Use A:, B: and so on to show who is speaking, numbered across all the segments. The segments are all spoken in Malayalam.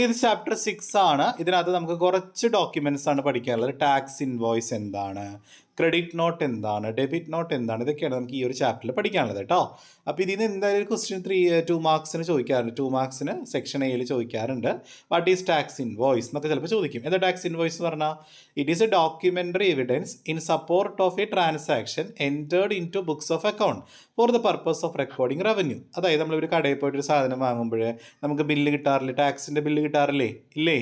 A: ഇത് ചാപ്റ്റർ 6 ആണ്. ഇതിനകത്ത് നമുക്ക് കുറച്ച് ഡോക്യുമെന്റ്സ് ആണ് പഠിക്കാനുള്ളത്. ടാക്സ് ഇൻവോയ്സ് എന്താണ്, ക്രെഡിറ്റ് നോട്ട് എന്താണ്, ഡെബിറ്റ് നോട്ട് എന്താണ്, ഇതൊക്കെയാണ് നമുക്ക് ഈ ഒരു ചാപ്റ്ററിൽ പഠിക്കാനുള്ളത് കേട്ടോ. അപ്പോൾ ഇതിൽ നിന്ന് എന്തായാലും ക്വസ്റ്റ്യൻ 2 മാർക്സിന് ചോദിക്കാറുണ്ട്. 2 മാർക്സിന് സെക്ഷൻ എയിൽ ചോദിക്കാറുണ്ട്. വാട്ട് ഈസ് ടാക്സ് ഇൻവോയ്സ് എന്നൊക്കെ ചിലപ്പോൾ ചോദിക്കും. എന്താ ടാക്സ് ഇൻവോയ്സ് എന്ന് പറഞ്ഞാൽ it is a documentary evidence in support of a transaction entered into books of account for the purpose of recording revenue. അതായത് നമ്മളൊരു കടയിൽ പോയിട്ട് ഒരു സാധനം വാങ്ങുമ്പോൾ നമുക്ക് ബില്ല് കിട്ടാറില്ലേ, ടാക്സിൻ്റെ ബില്ല് കിട്ടാറില്ലേ, ഇല്ലേ?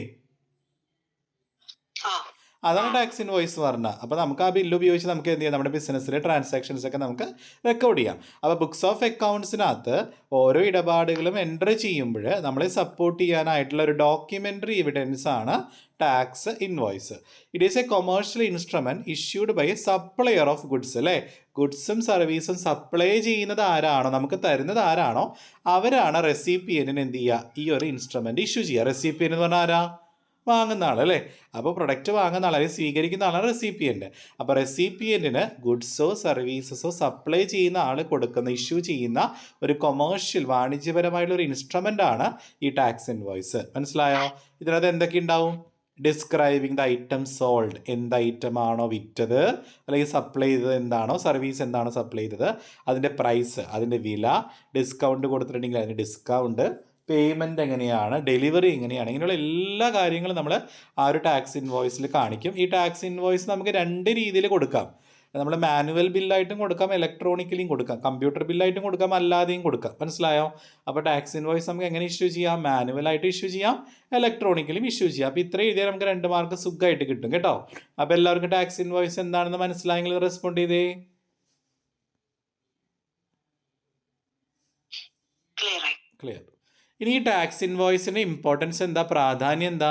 A: അതാണ് ടാക്സ് ഇൻവോയ്സ് പറഞ്ഞാൽ. അപ്പോൾ നമുക്ക് ആ ബില്ല് ഉപയോഗിച്ച് നമുക്ക് എന്ത് ചെയ്യാം, നമ്മുടെ ബിസിനസ്സിലെ ട്രാൻസാക്ഷൻസ് ഒക്കെ നമുക്ക് റെക്കോർഡ് ചെയ്യാം. അപ്പോൾ ബുക്സ് ഓഫ് അക്കൗണ്ട്സിനകത്ത് ഓരോ ഇടപാടുകളും എൻ്റർ ചെയ്യുമ്പോൾ നമ്മളെ സപ്പോർട്ട് ചെയ്യാനായിട്ടുള്ള ഒരു ഡോക്യുമെൻ്ററി എവിഡൻസ് ആണ് tax invoice. It is a commercial instrument issued by a supplier of goods. അല്ലേ, ഗുഡ്സും സർവീസും സപ്ലൈ ചെയ്യുന്നത് ആരാണോ, നമുക്ക് തരുന്നത് ആരാണോ, അവരാണ് റെസിപ്പിയൻറ്റിന് എന്ത് ചെയ്യുക, ഈ ഒരു ഇൻസ്ട്രുമെൻറ്റ് ഇഷ്യൂ ചെയ്യുക. റെസിപ്പിയൻ എന്ന് പറഞ്ഞാൽ ആരാ, വാങ്ങുന്ന ആൾ അല്ലേ. അപ്പോൾ പ്രൊഡക്റ്റ് വാങ്ങുന്ന ആൾ, അല്ലെങ്കിൽ സ്വീകരിക്കുന്ന ആളാണ് റെസിപ്പിയൻറ്റ്. അപ്പോൾ റെസിപ്പിയൻറ്റിന് ഗുഡ്സോ സർവീസസോ സപ്ലൈ ചെയ്യുന്ന ആൾ കൊടുക്കുന്ന, ഇഷ്യൂ ചെയ്യുന്ന ഒരു കൊമേഴ്ഷ്യൽ, വാണിജ്യപരമായിട്ടുള്ള ഒരു ഇൻസ്ട്രുമെൻ്റ് ആണ് ഈ ടാക്സ് ഇൻവോയ്സ്. മനസ്സിലായോ? ഇതിനകത്ത് എന്തൊക്കെ ഉണ്ടാവും? ഡിസ്ക്രൈബിങ് ദ ഐറ്റം സോൾഡ്, എന്ത് ഐറ്റം ആണോ വിറ്റത് അല്ലെങ്കിൽ സപ്ലൈ ചെയ്തത് എന്താണോ, സർവീസ് എന്താണോ സപ്ലൈ ചെയ്തത്, അതിൻ്റെ പ്രൈസ്, അതിൻ്റെ വില, ഡിസ്കൗണ്ട് കൊടുത്തിട്ടുണ്ടെങ്കിൽ അതിൻ്റെ ഡിസ്കൗണ്ട്, പേയ്മെൻറ്റ് എങ്ങനെയാണ്, ഡെലിവറി എങ്ങനെയാണ്, ഇങ്ങനെയുള്ള എല്ലാ കാര്യങ്ങളും നമ്മൾ ആ ഒരു ടാക്സ് ഇൻവോയ്സിൽ കാണിക്കും. ഈ ടാക്സ് ഇൻവോയ്സ് നമുക്ക് 2 രീതിയിൽ കൊടുക്കാം. നമ്മൾ മാനുവൽ ബില്ലായിട്ടും കൊടുക്കാം, ഇലക്ട്രോണിക്കലിയും കൊടുക്കാം, കമ്പ്യൂട്ടർ ബില്ലായിട്ടും കൊടുക്കാം, അല്ലാതെയും കൊടുക്കാം. മനസ്സിലായോ? അപ്പോൾ ടാക്സ് ഇൻവോയ്സ് നമുക്ക് എങ്ങനെ ഇഷ്യൂ ചെയ്യാം? മാനുവലായിട്ട് ഇഷ്യൂ ചെയ്യാം, ഇലക്ട്രോണിക്കലും ഇഷ്യൂ ചെയ്യാം. അപ്പോൾ ഇത്ര എഴുതിയാൽ നമുക്ക് 2 മാർക്ക് സുഖമായിട്ട് കിട്ടും കേട്ടോ. അപ്പോൾ എല്ലാവർക്കും ടാക്സ് ഇൻവോയ്സ് എന്താണെന്ന് മനസ്സിലായെങ്കിൽ റെസ്പോണ്ട് ചെയ്തേ. ക്ലിയർ. ഇനി ഈ ടാക്സ് ഇൻവോയ്സിൻ്റെ ഇമ്പോർട്ടൻസ് എന്താ, പ്രാധാന്യം എന്താ?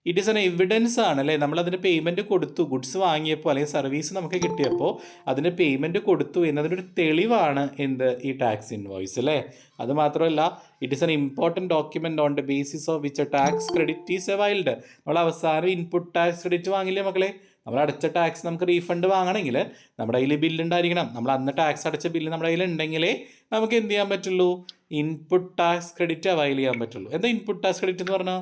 A: ഇറ്റ് ഈസ് എൻ എവിഡൻസ് ആണ് അല്ലേ. നമ്മളതിന് പേയ്മെൻറ്റ് കൊടുത്തു, ഗുഡ്സ് വാങ്ങിയപ്പോൾ അല്ലെങ്കിൽ സർവീസ് നമുക്ക് കിട്ടിയപ്പോൾ അതിന് പേയ്മെൻറ്റ് കൊടുത്തു എന്നതിനൊരു തെളിവാണ് എന്ത്, ഈ ടാക്സ് ഇൻവോയ്സ് അല്ലേ. അത് മാത്രമല്ല, it is an important document on the basis of which A tax credit is availed. നമ്മൾ അവസാനം ഇൻപുട്ട് ടാക്സ് ക്രെഡിറ്റ് വാങ്ങില്ലേ മക്കളെ, നമ്മൾ അടച്ച ടാക്സ് നമുക്ക് റീഫണ്ട് വാങ്ങണമെങ്കിൽ നമ്മുടെ കയ്യിൽ ബില്ല് ഉണ്ടായിരിക്കണം. നമ്മൾ അന്ന് ടാക്സ് അടച്ച ബില്ല് നമ്മുടെ കയ്യിൽ ഉണ്ടെങ്കിലേ നമുക്ക് എന്ത് ചെയ്യാൻ പറ്റുള്ളൂ, ഇൻപുട്ട് ടാക്സ് ക്രെഡിറ്റ് അവൈൽ ചെയ്യാൻ പറ്റുള്ളൂ. എന്താ ഇൻപുട്ട് ടാക്സ് ക്രെഡിറ്റ് എന്ന് പറഞ്ഞാൽ?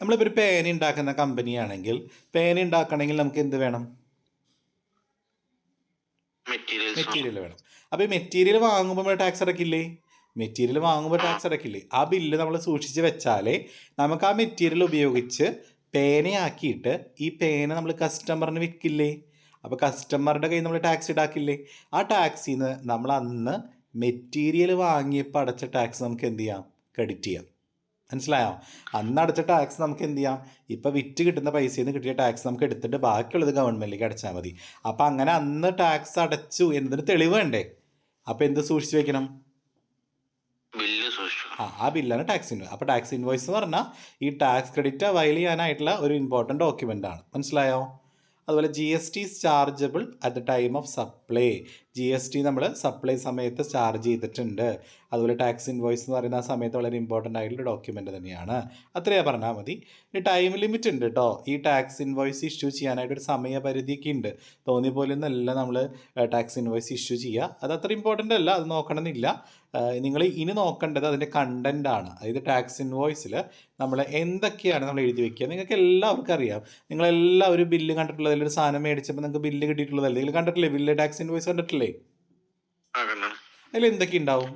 A: നമ്മളിപ്പോൾ ഒരു പേന ഉണ്ടാക്കുന്ന കമ്പനിയാണെങ്കിൽ പേന ഉണ്ടാക്കണമെങ്കിൽ നമുക്ക് എന്ത് വേണം, മെറ്റീരിയൽ വേണം. അപ്പോൾ ഈ മെറ്റീരിയൽ വാങ്ങുമ്പോൾ നമ്മൾ ടാക്സ് അടക്കില്ലേ, മെറ്റീരിയൽ വാങ്ങുമ്പോൾ ടാക്സ് അടക്കില്ലേ. ആ ബില്ല് നമ്മൾ സൂക്ഷിച്ച് വെച്ചാലേ നമുക്ക് ആ മെറ്റീരിയൽ ഉപയോഗിച്ച് പേനയാക്കിയിട്ട് ഈ പേന നമ്മൾ കസ്റ്റമറിന് വിൽക്കില്ലേ. അപ്പോൾ കസ്റ്റമറുടെ കയ്യിൽ നമ്മൾ ടാക്സ് ഈടാക്കില്ലേ. ആ ടാക്സിൽ നിന്ന് നമ്മൾ അന്ന് മെറ്റീരിയൽ വാങ്ങിയപ്പോൾ അടച്ച ടാക്സ് നമുക്ക് എന്ത് ചെയ്യാം, ക്രെഡിറ്റ് ചെയ്യാം. മനസ്സിലായോ? അന്ന് അടച്ച ടാക്സ് നമുക്ക് എന്ത് ചെയ്യാം, ഇപ്പോൾ വിറ്റ് കിട്ടുന്ന പൈസയിൽ നിന്ന് കിട്ടിയ ടാക്സ് നമുക്ക് എടുത്തിട്ട് ബാക്കിയുള്ളത് ഗവൺമെൻറ്റിലേക്ക് അടച്ചാൽ മതി. അപ്പോൾ അങ്ങനെ അന്ന് ടാക്സ് അടച്ചു എന്നതിന് തെളിവ് വേണ്ടേ. അപ്പോൾ എന്ത് സൂക്ഷിച്ച് വെക്കണം, ആ ബില്ലാണ് ടാക്സ് ഇൻവോയ്സ്. അപ്പോൾ ടാക്സ് ഇൻവോയ്സ് എന്ന് പറഞ്ഞാൽ ഈ ടാക്സ് ക്രെഡിറ്റ് അവൈൽ ചെയ്യാനായിട്ടുള്ള ഒരു ഇമ്പോർട്ടൻറ്റ് ഡോക്യുമെൻ്റ് ആണ്. മനസ്സിലായോ? അതുപോലെ GST is chargeable at the time of supply. GST നമ്മൾ സപ്ലൈ സമയത്ത് ചാർജ് ചെയ്തിട്ടുണ്ട്. അതുപോലെ ടാക്സ് ഇൻവോയ്സ് എന്ന് പറയുന്ന ആ സമയത്ത് വളരെ ഇമ്പോർട്ടൻ്റ് ആയിട്ടുള്ള ഡോക്യുമെൻ്റ് തന്നെയാണ്. അത്രയും പറഞ്ഞാൽ മതി. ഈ ടൈം ലിമിറ്റ് ഉണ്ട് കേട്ടോ. ഈ ടാക്സ് ഇൻവോയ്സ് ഇഷ്യൂ ചെയ്യാനായിട്ടൊരു സമയപരിധിയൊക്കെ ഉണ്ട്. തോന്നിയ പോലെ ഒന്നല്ല നമ്മൾ ടാക്സ് ഇൻവോയ്സ് ഇഷ്യൂ ചെയ്യുക. അത് അത്ര ഇമ്പോർട്ടൻ്റ് അല്ല, അത് നോക്കണമെന്നില്ല. നിങ്ങൾ ഇനി നോക്കേണ്ടത് അതിൻ്റെ കണ്ടൻ്റ് ആണ്. അതായത് ടാക്സ് ഇൻവോയ്സിൽ നമ്മൾ എന്തൊക്കെയാണ് നമ്മൾ എഴുതി വെക്കുക. നിങ്ങൾക്ക് എല്ലാവർക്കും അറിയാം, നിങ്ങളെല്ലാവരും ബില്ല് കണ്ടിട്ടുള്ളത്, ഒരു സാധനം മേടിച്ചപ്പോൾ നിങ്ങൾക്ക് ബില്ല് കിട്ടിയിട്ടുള്ളതല്ലേ, നിങ്ങൾ കണ്ടിട്ടില്ലേ ബില്ല്, ടാക്സ് ഇൻവോയ്സ് കണ്ടിട്ടില്ലേ? അതിൽ എന്തൊക്കെ ഉണ്ടാവും?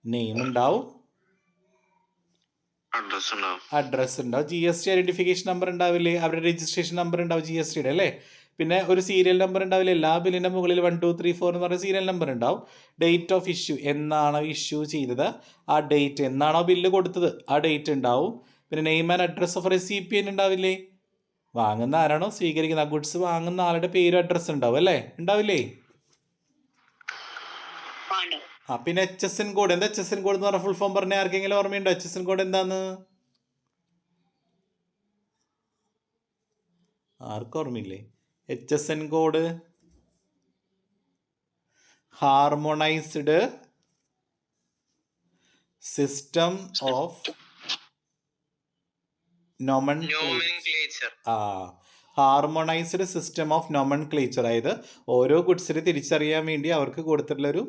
A: നെയിം ഉണ്ടാവും, അഡ്രസ് ഉണ്ടാവും, GST ഐഡന്റിഫിക്കേഷൻ നമ്പർ ഉണ്ടാവില്ലേ, അവരുടെ രജിസ്ട്രേഷൻ നമ്പർ ഉണ്ടാവും GSTയുടെ അല്ലേ. പിന്നെ ഒരു സീരിയൽ നമ്പർ ഉണ്ടാവില്ല, എല്ലാ ബില്ലിൻ്റെ മുകളിൽ 1 2 3 4 എന്ന് പറഞ്ഞ സീരിയൽ നമ്പർ ഉണ്ടാവും. ഡേറ്റ് ഓഫ് ഇഷ്യൂ, എന്നാണോ ഇഷ്യൂ ചെയ്തത് ആ ഡേറ്റ്, എന്നാണോ ബില്ല് കൊടുത്തത് ആ ഡേറ്റ് ഉണ്ടാവും. പിന്നെ name and address of recipient ഉണ്ടാവില്ലേ, വാങ്ങുന്ന ആരാണോ സ്വീകരിക്കുന്ന ഗുഡ്സ് വാങ്ങുന്ന ആളുടെ പേരും അഡ്രസ്സ് ഉണ്ടാവും അല്ലേ, ഉണ്ടാവില്ലേ? പിന്നെ HSN കോഡ്. എന്താ HSN കോഡ് എന്ന് പറഞ്ഞ ഫുൾ ഫോം പറഞ്ഞ ആർക്കെങ്കിലും ഓർമ്മയുണ്ടോ? HSN കോഡ് എന്താന്ന് ആർക്കും ഓർമ്മയില്ലേ? HSN code harmonised system of nomenclature. Harmonised system of nomenclature. അതായത് ഓരോ ഗുഡ്സിനെ തിരിച്ചറിയാൻ വേണ്ടി അവർക്ക് കൊടുത്തിട്ടുള്ളൊരു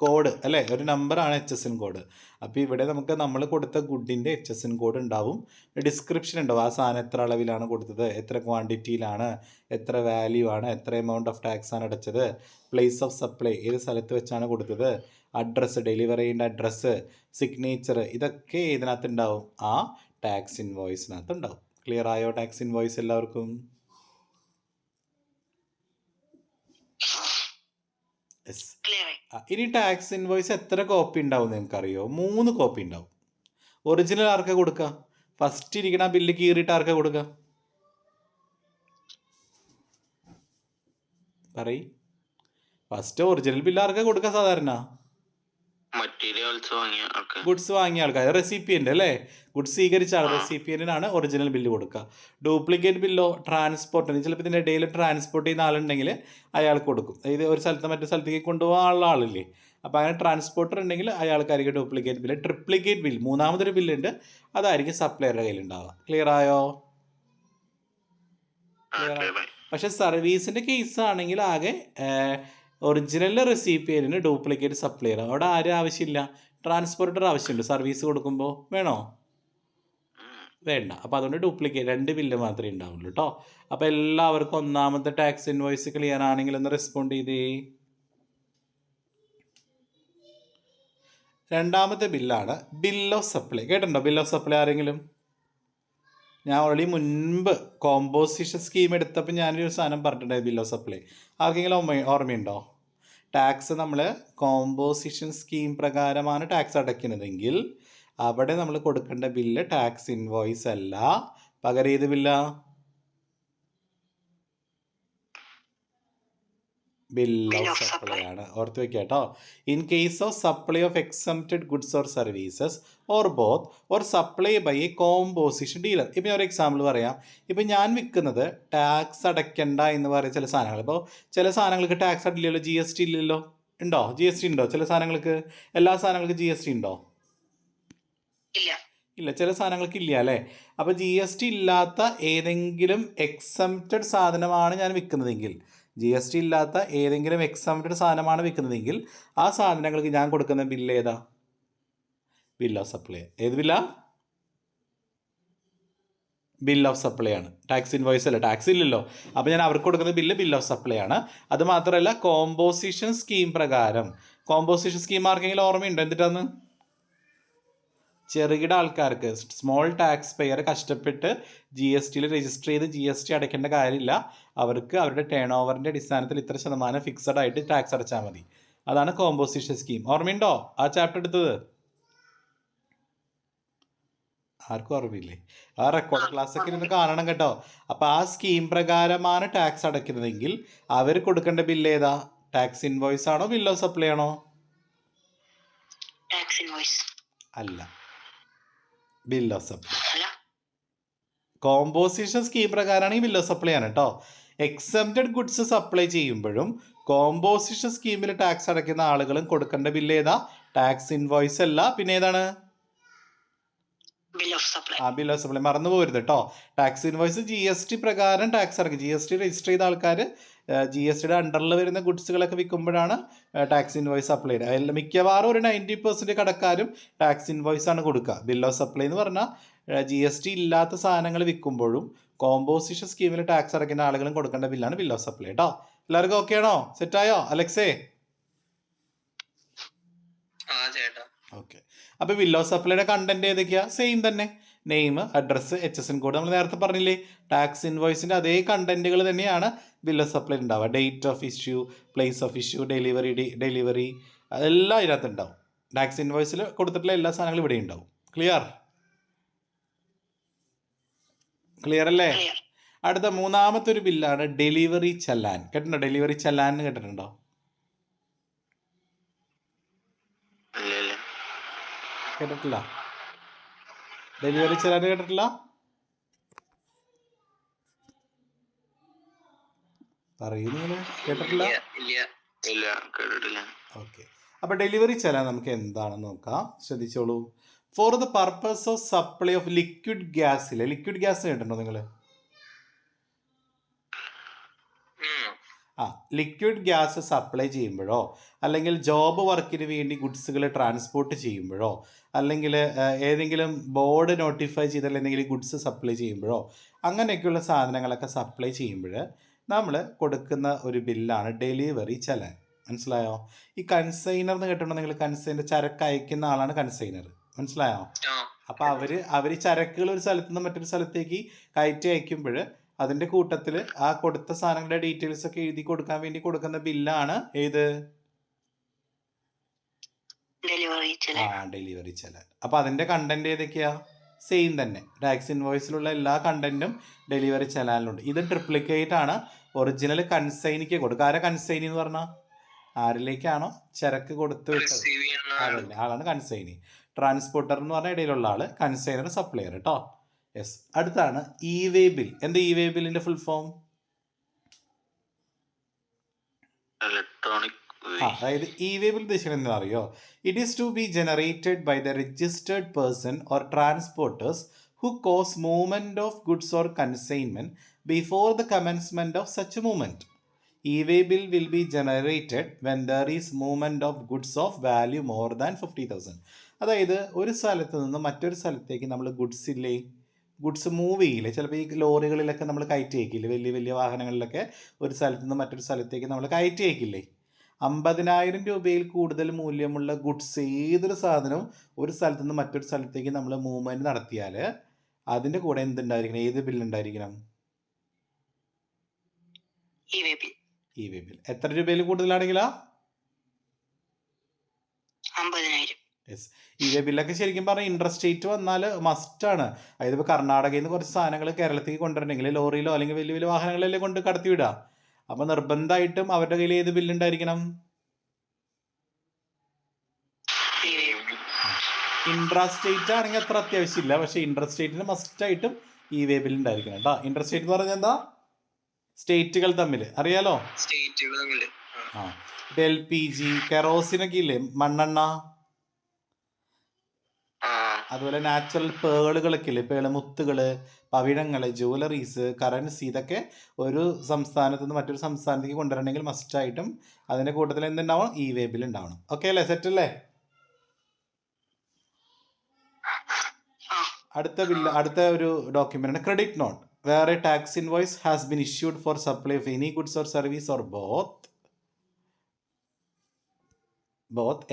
A: കോഡ് അല്ലേ, ഒരു നമ്പറാണ് HSN കോഡ്. അപ്പോൾ ഇവിടെ നമുക്ക് നമ്മൾ കൊടുത്ത ഗുഡിൻ്റെ HSN കോഡ് ഉണ്ടാവും, ഡിസ്ക്രിപ്ഷൻ ഉണ്ടാവും, ആ സാധനം എത്ര അളവിലാണ് കൊടുത്തത്, എത്ര ക്വാണ്ടിറ്റിയിലാണ്, എത്ര വാല്യൂ ആണ്, എത്ര എമൗണ്ട് ഓഫ് ടാക്സ് ആണ് അടച്ചത്, പ്ലേസ് ഓഫ് സപ്ലൈ ഏത് സ്ഥലത്ത് വെച്ചാണ് കൊടുത്തത്, അഡ്രസ്സ്, ഡെലിവറി ചെയ്യേണ്ട അഡ്രസ്സ്, സിഗ്നേച്ചർ, ഇതൊക്കെ ഇതിനകത്ത് ഉണ്ടാവും, ആ ടാക്സ് ഇൻവോയ്സിനകത്ത് ഉണ്ടാവും. ക്ലിയർ ആയോ ടാക്സ് ഇൻവോയ്സ് എല്ലാവർക്കും? ഇനി ടാക്സ് ഇൻവോയ്സ് എത്ര കോപ്പി ഉണ്ടാവും നിങ്ങൾക്കറിയോ? 3 കോപ്പി ഉണ്ടാവും. ഒറിജിനൽ ആർക്കാ കൊടുക്കുക? ഫസ്റ്റ് ഇരിക്കണ ബില്ല് കീറിയിട്ട് ആർക്കാ കൊടുക്കുക? പറയ്. ഫസ്റ്റ് ഒറിജിനൽ ബില്ല് ആർക്കാ കൊടുക്കുക സാധാരണ? ഗുഡ്സ് വാങ്ങിയ ആൾക്കാർ, റെസിപ്പിയൻ്റ് അല്ലേ, ഗുഡ്സ് സ്വീകരിച്ച ആൾ റെസിപ്പിയൻ്റിനാണ് ഒറിജിനൽ ബില്ല് കൊടുക്കുക. ഡ്യൂപ്ലിക്കേറ്റ് ബില്ലോ ട്രാൻസ്പോർട്ടിന്, ചിലപ്പോൾ ഇതിൻ്റെ ഇടയിൽ ട്രാൻസ്പോർട്ട് ചെയ്യുന്ന ആളുണ്ടെങ്കിൽ അയാൾക്ക് കൊടുക്കും. അതായത് ഒരു സ്ഥലത്ത് മറ്റു സ്ഥലത്തേക്ക് കൊണ്ടുപോകാനുള്ള ആളില്ലേ, അപ്പോൾ അങ്ങനെ ട്രാൻസ്പോർട്ടർ ഉണ്ടെങ്കിൽ അയാൾക്കായിരിക്കും ഡ്യൂപ്ലിക്കേറ്റ് ബില്ല്. ട്രിപ്ലിക്കേറ്റ് ബിൽ, മൂന്നാമതൊരു ബില്ലുണ്ട്, അതായിരിക്കും സപ്ലയറുടെ കയ്യിലുണ്ടാവുക. ക്ലിയർ ആയോ? പക്ഷെ സർവീസിൻ്റെ കേസ് ആണെങ്കിൽ ആകെ ഒറിജിനൽ റെസിപ്പിയന്റിന് ഡ്യൂപ്ലിക്കേറ്റ് സപ്ലയർ, അവിടെ ആരും ആവശ്യമില്ല, ട്രാൻസ്പോർട്ടർ ആവശ്യമുണ്ട്. സർവീസ് കൊടുക്കുമ്പോൾ വേണോ? വേണ്ട. അപ്പോൾ അതുകൊണ്ട് ഡ്യൂപ്ലിക്കേറ്റ് 2 ബില്ല് മാത്രമേ ഉണ്ടാവുള്ളൂ കേട്ടോ. അപ്പോൾ എല്ലാവർക്കും ഒന്നാമത്തെ ടാക്സ് ഇൻവോയ്സ് ക്ലിയർ ആണെങ്കിൽ ഒന്ന് റെസ്പോണ്ട് ചെയ്തേ. രണ്ടാമത്തെ ബില്ലാണ് ബിൽ ഓഫ് സപ്ലൈ. കേട്ടിട്ടുണ്ടോ ബിൽ ഓഫ് സപ്ലൈ ആരെങ്കിലും? ഞാൻ ഓൾറെഡി മുൻപ് കോമ്പോസിഷൻ സ്കീം എടുത്തപ്പോൾ ഞാനൊരു സാധനം പറഞ്ഞിട്ടുണ്ടായി, ബിൽ ഓഫ് സപ്ലൈ. ആർക്കെങ്കിലും ഓർമ്മയുണ്ടോ? ടാക്സ് നമ്മൾ കോമ്പോസിഷൻ സ്കീം പ്രകാരമാണ് ടാക്സ് അടയ്ക്കുന്നതെങ്കിൽ അവിടെ നമ്മൾ കൊടുക്കേണ്ട ബില്ല് ടാക്സ് ഇൻവോയ്സ് അല്ല, പകരം ഏത് ബില്ലാ? ബിൽ ഓഫ് സപ്ലൈ ആണ്. ഓർത്ത് വെക്കുക കേട്ടോ. In case of supply of exempted goods or services or both or supply by a composition dealer. ഇപ്പം ഞാൻ ഒരു എക്സാമ്പിൾ പറയാം. ഇപ്പം ഞാൻ വിൽക്കുന്നത് ടാക്സ് അടയ്ക്കണ്ട എന്ന് പറയുന്ന ചില സാധനങ്ങൾ. ഇപ്പോൾ ചില സാധനങ്ങൾക്ക് ടാക്സ് അടില്ലല്ലോ, GST ഇല്ലല്ലോ. ഉണ്ടോ? GST ഉണ്ടോ ചില സാധനങ്ങൾക്ക്? എല്ലാ സാധനങ്ങൾക്കും GST ഉണ്ടോ? ഇല്ല, ചില സാധനങ്ങൾക്ക് ഇല്ല അല്ലേ. അപ്പോൾ GST ഇല്ലാത്ത ഏതെങ്കിലും എക്സംപ്റ്റഡ് സാധനമാണ് ഞാൻ വിൽക്കുന്നതെങ്കിൽ, GST ഇല്ലാത്ത ഏതെങ്കിലും എക്സംപ്റ്റഡ് സാധനമാണ് വിൽക്കുന്നതെങ്കിൽ ആ സാധനങ്ങൾക്ക് ഞാൻ കൊടുക്കുന്ന ബില്ല് ഏതാ? Bill of supply. ഏത് ബില്ലാ? ബിൽ ഓഫ് സപ്ലൈ ആണ്. ടാക്സ് ഇൻവോയ്സ് അല്ല, ടാക്സ് ഇല്ലല്ലോ. അപ്പോൾ ഞാൻ അവർക്ക് കൊടുക്കുന്ന ബില്ല് ബിൽ ഓഫ് സപ്ലൈ ആണ്. അത് മാത്രമല്ല കോമ്പോസിഷൻ സ്കീം പ്രകാരം, കോമ്പോസിഷൻ സ്കീം ആർക്കെങ്കിലും ഓർമ്മയുണ്ടോ എന്തിട്ടാന്ന്? ചെറുകിട ആൾക്കാർക്ക്, സ്മോൾ ടാക്സ് പെയർ കഷ്ടപ്പെട്ട് GST രജിസ്റ്റർ ചെയ്ത് GST അടയ്ക്കേണ്ട കാര്യമില്ല. അവർക്ക് അവരുടെ ടേൺ ഓവറിൻ്റെ അടിസ്ഥാനത്തിൽ ഇത്ര ശതമാനം ഫിക്സഡ് ആയിട്ട് ടാക്സ് അടച്ചാൽ മതി. അതാണ് കോമ്പോസിഷൻ സ്കീം. ഓർമ്മയുണ്ടോ ആ ചാപ്റ്റർ എടുത്തത്? ആർക്കും ഓർമ്മയില്ലേ? ആ റെക്കോർഡ് ക്ലാസ് ഒക്കെ ഇരുന്ന് കാണണം കേട്ടോ. അപ്പോൾ ആ സ്കീം പ്രകാരമാണ് ടാക്സ് അടയ്ക്കുന്നതെങ്കിൽ അവർ കൊടുക്കേണ്ട ബില്ല് ഏതാ? ടാക്സ് ഇൻവോയ്സ് ആണോ ബിൽ ഓഫ് സപ്ലൈ ആണോ? അല്ല, bill of supply. Composition scheme പ്രകാരമാണെങ്കിൽ ബിൽ ഓഫ് സപ്ലൈ ആണ് കേട്ടോ. എക്സംപ്റ്റഡ് ഗുഡ്സ് സപ്ലൈ ചെയ്യുമ്പോഴും കോമ്പോസിഷൻ സ്കീമിൽ ടാക്സ് അടയ്ക്കുന്ന ആളുകളും കൊടുക്കേണ്ട ബില്ല് ഏതാ? ടാക്സ് ഇൻവോയ്സ് അല്ല, പിന്നെ ഏതാണ്? Bill of supply. മറന്നു പോകരുത് കേട്ടോ. ടാക്സ് ഇൻവോയ്സ് GST പ്രകാരം ടാക്സ് അടയ്ക്കും. GST രജിസ്റ്റർ ചെയ്ത ആൾക്കാർ GSTയുടെ അണ്ടറിൽ വരുന്ന ഗുഡ്സുകളൊക്കെ വിൽക്കുമ്പോഴാണ് ടാക്സ് ഇൻവോയ്സ് അപ്ലൈ ചെയ്യുക. മിക്കവാറും ഒരു 90% കടക്കാരും ടാക്സ് ഇൻവോയ്സ് ആണ് കൊടുക്കുക. ബിൽ ഓഫ് സപ്ലൈ എന്ന് പറഞ്ഞാൽ GST ഇല്ലാത്ത സാധനങ്ങൾ വിൽക്കുമ്പോഴും കോമ്പോസിഷൻ സ്കീമിൽ ടാക്സ് അടയ്ക്കുന്ന ആളുകളും കൊടുക്കേണ്ട ബില്ലാണ് ബിൽ ഓഫ് സപ്ലൈ കേട്ടോ. എല്ലാവർക്കും ഓക്കെ ആണോ? സെറ്റായോ അലക്സേ? ഓക്കെ. അപ്പോൾ ബിൽ ഓഫ് സപ്ലൈയുടെ കണ്ടന്റ് ഏതൊക്കെയാ? സെയിം തന്നെ, നെയിം, അഡ്രസ്സ്, HSN കോഡ്. നമ്മൾ നേരത്തെ പറഞ്ഞില്ലേ, ടാക്സ് ഇൻവോയ്സിൻ്റെ അതേ കണ്ടന്റുകൾ തന്നെയാണ് ബിൽ ഓഫ് സപ്ലൈ ഉണ്ടാവുക. Date of issue, place of issue, delivery അതെല്ലാം ഇതിനകത്ത് ഉണ്ടാവും. ടാക്സ് ഇൻവോയ്സിൽ കൊടുത്തിട്ടുള്ള എല്ലാ സാധനങ്ങളും ഇവിടെ ഉണ്ടാവും. ക്ലിയർ അല്ലേ? അടുത്ത മൂന്നാമത്തെ ഒരു ബില്ലാണ് ഡെലിവറി ചലാൻ. കേട്ടിട്ടുണ്ടോ? ഡെലിവറി ചലാൻ കേട്ടിട്ടുണ്ടോ? കേട്ടിട്ടില്ല? ഡെലിവറി ചലാൻ കേട്ടിട്ടില്ല? പറയൂ നിങ്ങൾ, കേട്ടിട്ടില്ല? ഓക്കെ. അപ്പോൾ ഡെലിവറി ചലാൻ നമുക്ക് എന്താണെന്ന് നോക്കാം. ശ്രദ്ധിച്ചോളൂ. For the purpose of supply of liquid gas. Liquid gas കേട്ടിട്ടുണ്ടോ നിങ്ങൾ? ലിക്വിഡ് ഗ്യാസ് സപ്ലൈ ചെയ്യുമ്പോഴോ അല്ലെങ്കിൽ ജോബ് വർക്കിന് വേണ്ടി ഗുഡ്സുകൾ ട്രാൻസ്പോർട്ട് ചെയ്യുമ്പോഴോ അല്ലെങ്കിൽ ഏതെങ്കിലും ബോർഡ് നോട്ടിഫൈ ചെയ്താൽ എന്തെങ്കിലും ഗുഡ്സ് സപ്ലൈ ചെയ്യുമ്പോഴോ അങ്ങനെയൊക്കെയുള്ള സാധനങ്ങളൊക്കെ സപ്ലൈ ചെയ്യുമ്പോൾ നമ്മൾ കൊടുക്കുന്ന ഒരു ബില്ലാണ് ഡെലിവറി ചലാൻ. മനസ്സിലായോ? ഈ കൺസൈനർ എന്ന് കേട്ടിട്ടുണ്ടോ നിങ്ങൾ? കൺസൈനർ, ചരക്ക് അയക്കുന്ന ആളാണ് കൺസൈനർ. മനസ്സിലായോ? അപ്പോൾ അവർ ചരക്കുകൾ ഒരു സ്ഥലത്ത് നിന്ന് മറ്റൊരു സ്ഥലത്തേക്ക് കയറ്റി അയക്കുമ്പോൾ അതിൻ്റെ കൂട്ടത്തിൽ ആ കൊടുത്ത സാധനങ്ങളുടെ ഡീറ്റെയിൽസ് ഒക്കെ എഴുതി കൊടുക്കാൻ വേണ്ടി കൊടുക്കുന്ന ബില്ലാണ് ഏത്? ഡെലിവറി ചലാൻ. അപ്പോൾ അതിൻ്റെ കണ്ടന്റ് ഏതൊക്കെയാ? സെയിം തന്നെ. ടാക്സ് ഇൻവോയ്സിലുള്ള എല്ലാ കണ്ടന്റും ഡെലിവറി ചലാനിലുണ്ട്. ഇത് ട്രിപ്ലിക്കേറ്റ് ആണ്. ഒറിജിനൽ കൺസൈനിക്ക് കൊടുക്കുക. ആരാ കൺസൈനി എന്ന് പറഞ്ഞാൽ? ആരിലേക്കാണോ ചരക്ക് കൊടുത്തു വിട്ടത് അതന്നെ ആളാണ് കൺസൈനി. ട്രാൻസ്പോർട്ടർ എന്ന് പറഞ്ഞ ഇടയിലുള്ള ആള്, കൺസൈനർ സപ്ലയർ കേട്ടോ. യെസ്. അടുത്താണ് ഇ വേ ബിൽ. എന്താ ഇ വേ ബില്ലിന്റെ ഫുൾ ഫോം? അതായത് ഇ വേ ബിൽ ഉദ്ദേശിക്കുന്നത് എന്താ അറിയോ? It is to be generated by the registered person or transporters who cause movement of goods or consignment before the commencement of such movement. E-way bill will be generated when there is movement of goods of value more than 50,000. അതായത് ഒരു സ്ഥലത്ത് നിന്ന് മറ്റൊരു സ്ഥലത്തേക്ക് നമ്മൾ ഗുഡ്സ് മൂവ് ചെയ്യില്ലേ? ചിലപ്പോൾ ഈ ലോറികളിലൊക്കെ നമ്മൾ കയറ്റി അയക്കില്ലേ? വലിയ വലിയ വാഹനങ്ങളിലൊക്കെ ഒരു സ്ഥലത്ത് നിന്ന് മറ്റൊരു സ്ഥലത്തേക്ക് നമ്മൾ കയറ്റി അയക്കില്ലേ? 50,000 രൂപയിൽ കൂടുതൽ മൂല്യമുള്ള ഗുഡ്സ് ഏതൊരു സാധനവും ഒരു സ്ഥലത്ത് നിന്ന് മറ്റൊരു സ്ഥലത്തേക്ക് നമ്മൾ മൂവ്മെൻറ്റ് നടത്തിയാൽ അതിൻ്റെ കൂടെ എന്തുണ്ടായിരിക്കണം? ഏത് ബില്ലുണ്ടായിരിക്കണം? E way bill. എത്ര രൂപയിൽ കൂടുതലാണെങ്കിലാ?
B: 50,000.
A: യെസ്. ഇ വേ ബില്ലൊക്കെ ശരിക്കും പറഞ്ഞാൽ ഇൻട്രസ്റ്റേറ്റ് വന്നാൽ മസ്റ്റാണ്. അതായത് ഇപ്പോൾ കർണാടകയിൽ നിന്ന് കുറച്ച് സാധനങ്ങൾ കേരളത്തിലേക്ക് കൊണ്ടുവരണമെങ്കിൽ ലോറിയിലോ അല്ലെങ്കിൽ വലിയ വലിയ വാഹനങ്ങളിലല്ലേ കൊണ്ട് കടത്തി വിടുക. അപ്പോൾ നിർബന്ധമായിട്ടും അവരുടെ കയ്യിൽ ഏത് ബില്ലുണ്ടായിരിക്കണം? ഇൻട്രാസ്റ്റേറ്റ് ആണെങ്കിൽ അത്ര അത്യാവശ്യമില്ല, പക്ഷേ ഇൻട്രസ്റ്റേറ്റിന് മസ്റ്റായിട്ടും ഇ വേ ബിൽ ഉണ്ടായിരിക്കണം കേട്ടോ. ഇൻട്രസ്റ്റേറ്റ് എന്ന് പറഞ്ഞാൽ എന്താ? സ്റ്റേറ്റുകൾ തമ്മിൽ. അറിയാലോ? LPG, കെറോസിനൊക്കെ ഇല്ലേ? മണ്ണെണ്ണ, അതുപോലെ നാച്ചുറൽ പേളുകളൊക്കെ ഇല്ലേ? മുത്തുകള്, പവിഴങ്ങള്, ജ്വല്ലറീസ്, കറൻസി, ഇതൊക്കെ ഒരു സംസ്ഥാനത്ത് നിന്ന് മറ്റൊരു സംസ്ഥാനത്തേക്ക് കൊണ്ടുവരണമെങ്കിൽ മസ്റ്റായിട്ടും അതിൻ്റെ കൂട്ടത്തിൽ എന്തുണ്ടാവണം? ഇ വേ ബിൽ ഉണ്ടാവണം. ഓക്കെ അല്ലേ? സെറ്റ് അല്ലേ? അടുത്ത ഒരു ഡോക്യുമെന്റ് ആണ് credit note. Where a tax invoice has been issued for supply of any goods or service or both,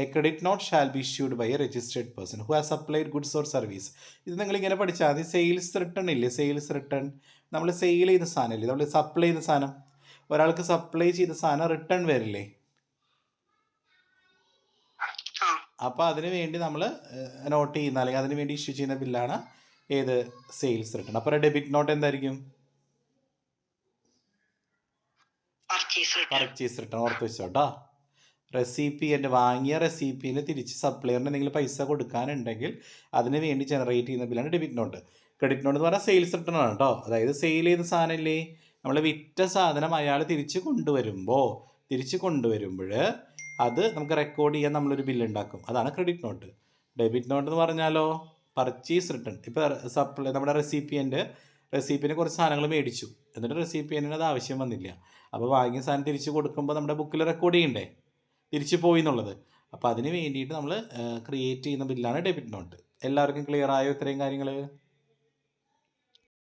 A: a credit note shall be issued by a registered person who has supplied goods or service. ഇത് നിങ്ങൾ ഇങ്ങനെ പഠിച്ചാൽ മതി. സെയിൽസ് റിട്ടേൺ ഇല്ലേ? Sales return. നമ്മൾ സെയിൽ ചെയ്ത സാധനം ഇല്ലേ? നമ്മൾ സപ്ലൈ ചെയ്ത സാധനം, ഒരാൾക്ക് സപ്ലൈ ചെയ്ത സാധനം റിട്ടേൺ വരില്ലേ? അപ്പോൾ അതിന് വേണ്ടി നമ്മൾ നോട്ട് ചെയ്യുന്ന അല്ലെങ്കിൽ അതിന് വേണ്ടി ഇഷ്യൂ ചെയ്യുന്ന ബില്ലാണ് ഏത്? Sales return. അപ്പോൾ ഡെബിറ്റ് നോട്ട് എന്തായിരിക്കും? Purchase return. ഓർത്ത് വെച്ചോട്ടോ. റെസിപ്പിയൻ്റ് വാങ്ങിയ റെസിപ്പിയിൽ തിരിച്ച് സപ്ലയറിന് എന്തെങ്കിലും പൈസ കൊടുക്കാനുണ്ടെങ്കിൽ അതിന് വേണ്ടി ജനറേറ്റ് ചെയ്യുന്ന ബില്ലാണ് ഡെബിറ്റ് നോട്ട്. ക്രെഡിറ്റ് നോട്ട് എന്ന് പറഞ്ഞാൽ സെയിൽസ് റിട്ടേൺ ആണ് കേട്ടോ. അതായത് സെയിൽ ചെയ്ത സാധനം ഇല്ലേ? നമ്മൾ വിറ്റ സാധനം അയാൾ തിരിച്ച് കൊണ്ടുവരുമ്പോൾ അത് നമുക്ക് റെക്കോർഡ് ചെയ്യാൻ നമ്മളൊരു ബില്ല് ഉണ്ടാക്കും. അതാണ് ക്രെഡിറ്റ് നോട്ട്. ഡെബിറ്റ് നോട്ട് എന്ന് പറഞ്ഞാലോ പർച്ചേസ് റിട്ടേൺ. ഇപ്പോൾ നമ്മുടെ റെസിപ്പിന് കുറച്ച് സാധനങ്ങൾ മേടിച്ചു, എന്നിട്ട് റെസിപ്പിയൻറ്റിന് അത് ആവശ്യം വന്നില്ല. അപ്പോൾ വാങ്ങിയ സാധനം തിരിച്ച് കൊടുക്കുമ്പോൾ നമ്മുടെ ബുക്കിൽ റെക്കോർഡ് ചെയ്യണ്ടേ തിരിച്ചു പോയി എന്നുള്ളത്. അപ്പോൾ അതിന് വേണ്ടിയിട്ട് നമ്മൾ ക്രിയേറ്റ് ചെയ്യുന്ന ബില്ലാണ് ഡെബിറ്റ് നോട്ട്. എല്ലാവർക്കും ക്ലിയർ ആയോ ഇത്രയും കാര്യങ്ങൾ?